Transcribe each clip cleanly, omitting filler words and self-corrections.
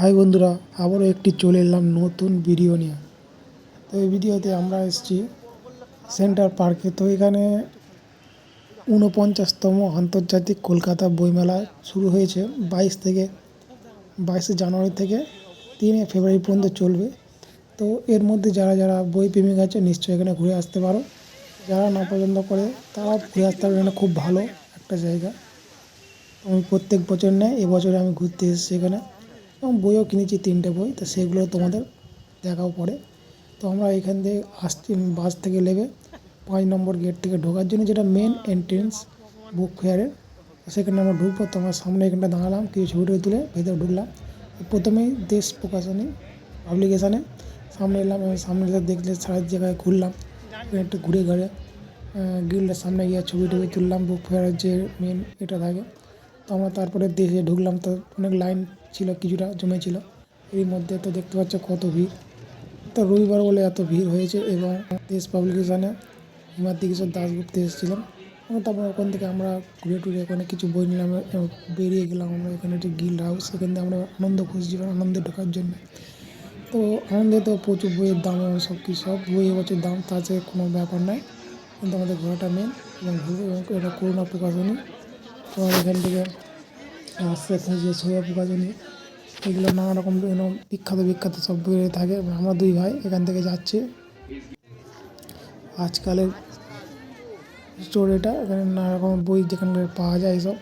High বন্ধুরা, আবারও একটি চলে এলাম নতুন ভিডিও নিয়ে। তো এই ভিডিওতে আমরা এসেছি সেন্টার পার্কে। তো এখানে ৪৯তম আন্তর্জাতিক কলকাতা বইমেলা শুরু হয়েছে 22শে জানুয়ারি থেকে 3 ফেব্রুয়ারি পর্যন্ত চলবে। তো এর মধ্যে যারা যারা বই প্রেমিক আছে নিশ্চয়ই এখানে ঘুরে আসতে পারো। যারা না পছন্দ করে তারা ঘুরে আসতে পারবে, এখানে খুব ভালো একটা জায়গা। আমি প্রত্যেক বছর নেয়, এবছরে আমি ঘুরতে এসেছি এখানে এবং বইও কিনেছি 3টে বই। তো সেগুলো তোমাদের দেখাও পড়ে। তো আমরা এখান থেকে আসছি, বাস থেকে নেবে 5 নম্বর গেট থেকে ঢোকার জন্য, যেটা মেন এন্ট্রেন্স বুক ফেয়ারের। সেখানে আমরা ঢুকবো। তো আমার সামনে এখানটা দাঁড়ালাম, কিছু ছবি তুলে ভেতরে ঢুকলাম। প্রথমেই দেশ প্রকাশনী পাবলিকেশানে সামনে এলাম এবং সামনে দেখলে সারা জায়গায় ঘুরলাম। একটু ঘুরে ঘুরে গ্রিলটার সামনে গিয়ে ছবি টবি তুললাম, বুক ফেয়ারের যে মেন এটা থাকে। তো আমরা তারপরে দেশে ঢুকলাম। তো অনেক লাইন ছিল, কিছুটা জমেছিল। এর মধ্যে তো দেখতে পাচ্ছ কত ভিড়। তো রবিবার বলে এত ভিড় হয়েছে। এবং দেশ পাবলিকেশানে হিমাদ্রি কিশোর দাশগুপ্ত এসেছিলাম। এবং তারপর ওখান থেকে আমরা ঘুরে টুরে ওখানে কিছু বই নিলাম, বেরিয়ে গেলাম। আমরা এখানে একটি গিল্ড হাউস, সেখান থেকে আমরা আনন্দ খুঁজছিলাম আনন্দে ঢোকার জন্য। তো আনন্দে তো প্রচুর বইয়ের দাম এবং সব বই এবছর দাম, তাতে কোনো ব্যাপার নয়, কিন্তু আমাদের ঘোরাটা মেন। এবং ঘুরবো। এবং এটা করুণা প্রকাশনী। তো এখান থেকে আসছে খুঁজে সইয়া প্রকাশনী, এগুলো নানা রকম বিখ্যাত সব বই থাকে। আমরা দুই ভাই এখান থেকে যাচ্ছি। আজকালের স্টোর এটা, এখানে নানা রকম বই যেখানে পাওয়া যায়। এসব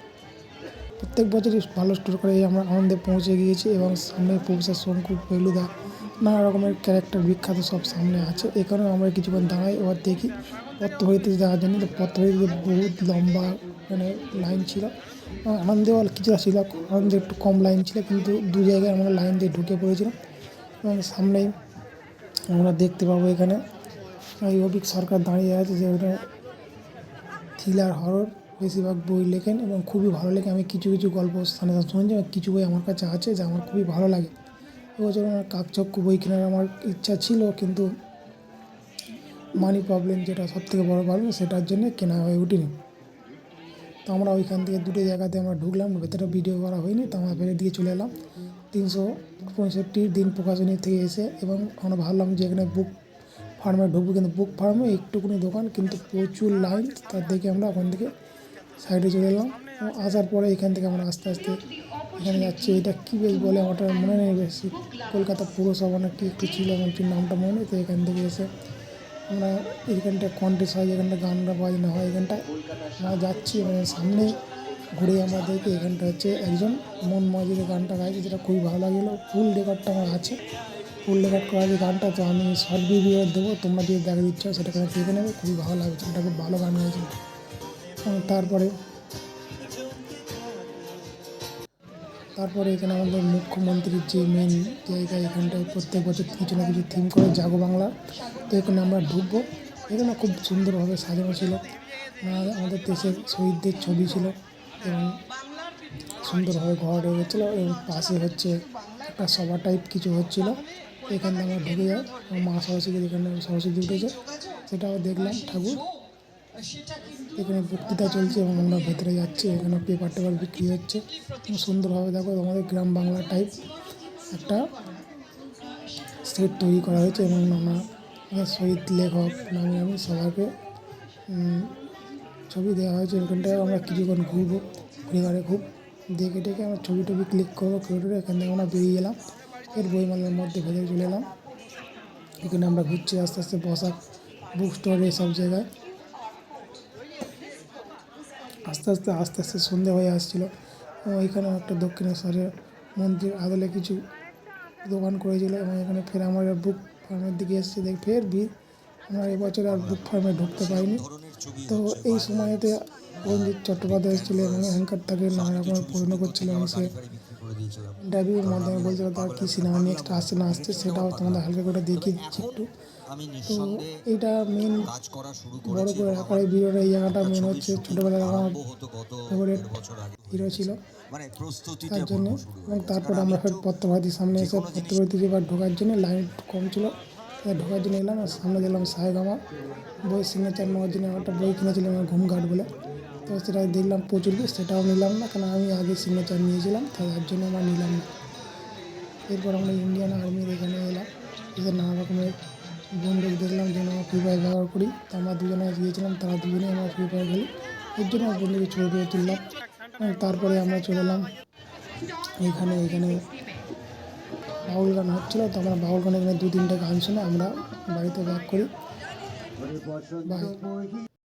প্রত্যেক বছরই ভালো স্টোর করে। আমরা আনন্দে পৌঁছে গিয়েছি এবং সামনে প্রফেসর শঙ্কু ফেলুদা, নানা রকমের ক্যারেক্টার বিখ্যাত সব সামনে আছে। এখানে আমরা কিছুক্ষণ দাঁড়াই, এবার দেখি পত্রহরিতে যাওয়ার জন্য। তো পত্রহরিতে বহুত লম্বা মানে লাইন ছিল। আনন্দেও কিছুটা ছিল, আনন্দে একটু কম লাইন ছিল, কিন্তু দু জায়গায় আমরা লাইন দিয়ে ঢুকে পড়েছিলাম। এবং সামনেই আমরা দেখতে পাবো এখানে অভিক সরকার দাঁড়িয়ে আছে, যে ওটা থ্রিলার হরর বেশিরভাগ বই লেখেন এবং খুবই ভালো লেখে। আমি কিছু কিছু গল্প স্থানে শুনেছি এবং কিছু বই আমার কাছে আছে যা আমার খুবই ভালো লাগে। এবছর আমার কাকচক্কু বই কেনার আমার ইচ্ছা ছিল, কিন্তু মানি প্রবলেম, যেটা সবথেকে বড় প্রবলেম, সেটার জন্য কেনা হয়ে ওঠেনি। তো আমরা ওইখান থেকে দুটো জায়গাতে আমরা ঢুকলাম, ভেতরে ভিডিও করা হয়নি। তো আমরা ফেলে দিয়ে চলে এলাম 365 দিন প্রকাশনী থেকে এসে। এবং আমরা ভাবলাম যে এখানে বুক ফার্মে ঢুকবো, কিন্তু বুক ফার্মে একটুকুনি দোকান, কিন্তু প্রচুর লাইন। তার দেখে আমরা ওখান থেকে সাইডে চলে এলাম। এবং আসার পরে এখান থেকে আমরা আস্তে আস্তে এখানে যাচ্ছি। এটা কী বেশ বলে আমার মনে নেই বেশি, কলকাতা পুরসভা না কি একটু ছিল, আমার ঠিক নামটা মনে নেই। তো এখান থেকে এসে আমরা এইখানটা কন্টেস্ট হয়, যেখানটা গানটা বাজনা হয়, এখানটায় আমরা যাচ্ছি। এবং সামনে ঘুরে আমরা দেখি এখানটা হচ্ছে একজন মন মজিদে গানটা গাইছে, যেটা খুবই ভালো লাগলো। ফুল রেকর্ডটা আমার আছে, ফুল রেকর্ড করা যে গানটা। তো আমি শর্ট ভিডিও দেবো, তোমরা যদি দেখা দিচ্ছ সেটা এখানে দেখে নেবে, খুবই ভালো লাগছে। এটা খুব ভালো গান গাইছে। তারপরে এখানে আমাদের মুখ্যমন্ত্রীর যে মেন জায়গা, এখানটায় প্রত্যেক বছর কিছু না কিছু থিম করে জাগো বাংলা। তো এখানে আমরা ঢুকবো। এখানে খুব সুন্দরভাবে সাজানো ছিল, আমাদের দেশের শহীদদের ছবি ছিল এবং সুন্দরভাবে ঘর হয়েছিল। এবং পাশে হচ্ছে একটা সভা টাইপ কিছু হচ্ছিলো। এখান থেকে আমরা ঢুকে যাই, মা সরস্বতীর এখানে সরস্বতী উঠেছে, সেটাও দেখলাম ঠাকুর। এখানে বক্তৃতা চলছে এবং আমরা ভেতরে যাচ্ছি। এখানে পেপার টেপার বিক্রি হচ্ছে সুন্দরভাবে। দেখো আমাদের গ্রাম বাংলা টাইপ একটা সেট তৈরি করা হয়েছে এবং নানা শহীদ লেখক নামি সবাইকে ছবি দেওয়া হয়েছে। এখানটায় আমরা কিছুক্ষণ ঘুরবো, ঘুরে খুব দেখে টেকে আমরা ছবি টবি ক্লিক করবো, করে এখান থেকে আমরা বেরিয়ে গেলাম। এর বইমেলার মধ্যে ভেতরে চলে এলাম। এখানে আমরা ঘুরছি আস্তে আস্তে, বসাক বুক স্টোর এসব জায়গায়। আস্তে আস্তে সন্ধে হয়ে আসছিলো। এবং এখানে একটা দক্ষিণেশ্বরের মন্দির আদলে কিছু দোকান করেছিল। এবং এখানে ফের আমরা বুক ফার্মের দিকে এসেছি, দেখ ফের ভিড়। আমরা এবছর আর বুক ফার্মে ঢুকতে পারিনি। তো এই সময়তে রঞ্জিত চট্টোপাধ্যায় এসেছিলো এবং অ্যাঙ্কার তাকে নানা রকমের প্রশ্ন করছিল। এবং সে ইন্টারভিউর মাধ্যমে বলছিল তার কী সিনেমা নেক্সট আসছে না আসছে, সেটাও তোমাদের হালকা করে দেখিয়ে দিচ্ছি একটু। তো এইটা মেন বড় করে রাখার এই ভিডিওটা, এই জায়গাটা মেন হচ্ছে ছোটোবেলার আমার ফেভারিট হিরো ছিল, তার জন্যে। এবং তারপরে আমরা ফের পত্রভারতীর সামনে এসে পত্রভারতী এবার ঢোকার জন্য লাইন কম ছিল, ঢোকার জন্য এলাম। আর সামনে দিলাম সাহেগামা বই সিগনেচার নেওয়ার জন্য একটা বই কিনেছিলাম ঘুমঘাট বলে। তো সেটা দেখলাম প্রচুর, সেটাও নিলাম না, কারণ আমি আগে সিগনেচার নিয়েছিলাম, তার জন্য আমার নিলাম না। এরপর আমরা ইন্ডিয়ান আর্মির এখানে এলাম, এদের নানা রকমের বন্দুক দেখলাম যেন আমরা ফ্রি ফায়ার ব্যবহার করি। তো আমরা দুজনে গিয়েছিলাম, তারা দুজনেই আমরা ফ্রি ফায়ার খেলি, এর জন্য আমার বন্ধুকে ছবি করে তুললাম। তারপরে আমরা চলে এলাম এখানে বাউল গান হচ্ছিলো, তো আমরা বাউল গান এখানে 2-3টে গান শুনে আমরা বাড়িতে ব্যাক করি। বাই।